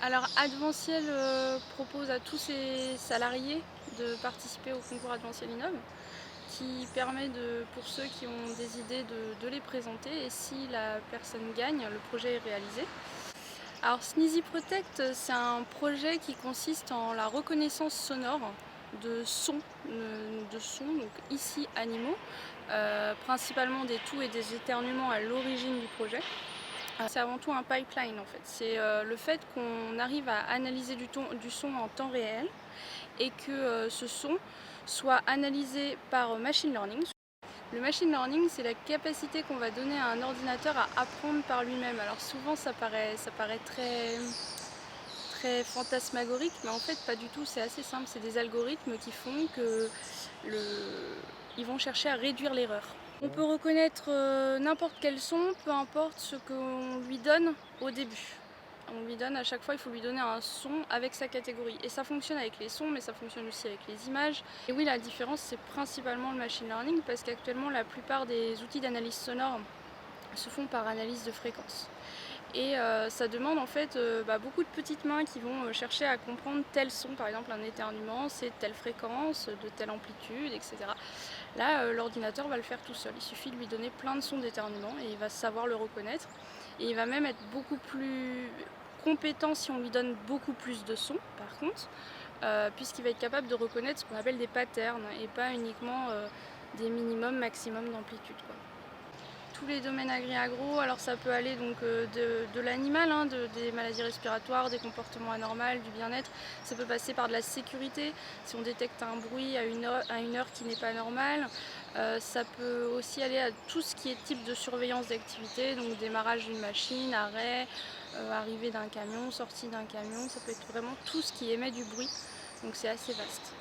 Alors Adventiel propose à tous ses salariés de participer au concours Adventiel Innov, qui permet pour ceux qui ont des idées de les présenter, et si la personne gagne, le projet est réalisé. Alors Sneezy Protect, c'est un projet qui consiste en la reconnaissance sonore de sons, donc ici animaux, principalement des toux et des éternuements à l'origine du projet. C'est avant tout un pipeline en fait, c'est le fait qu'on arrive à analyser du son en temps réel et que ce son soit analysé par machine learning. Le machine learning, c'est la capacité qu'on va donner à un ordinateur à apprendre par lui-même. Alors souvent ça paraît très fantasmagorique, mais en fait pas du tout, c'est assez simple, c'est des algorithmes qui font que ils vont chercher à réduire l'erreur. On peut reconnaître n'importe quel son, peu importe ce qu'on lui donne au début. On lui donne à chaque fois, il faut lui donner un son avec sa catégorie. Et ça fonctionne avec les sons, mais ça fonctionne aussi avec les images. Et oui, la différence, c'est principalement le machine learning, parce qu'actuellement, la plupart des outils d'analyse sonore se font par analyse de fréquence. Et ça demande en fait beaucoup de petites mains qui vont chercher à comprendre tel son, par exemple un éternuement, c'est telle fréquence, de telle amplitude, etc. Là, l'ordinateur va le faire tout seul. Il suffit de lui donner plein de sons d'éternuement et il va savoir le reconnaître. Et il va même être beaucoup plus compétent si on lui donne beaucoup plus de sons, par contre, puisqu'il va être capable de reconnaître ce qu'on appelle des patterns et pas uniquement des minimums, maximums d'amplitude. Tous les domaines agri-agro, alors ça peut aller donc de l'animal, des maladies respiratoires, des comportements anormaux, du bien-être. Ça peut passer par de la sécurité, si on détecte un bruit à une heure qui n'est pas normale. Ça peut aussi aller à tout ce qui est type de surveillance d'activité, donc démarrage d'une machine, arrêt, arrivée d'un camion, sortie d'un camion. Ça peut être vraiment tout ce qui émet du bruit, donc c'est assez vaste.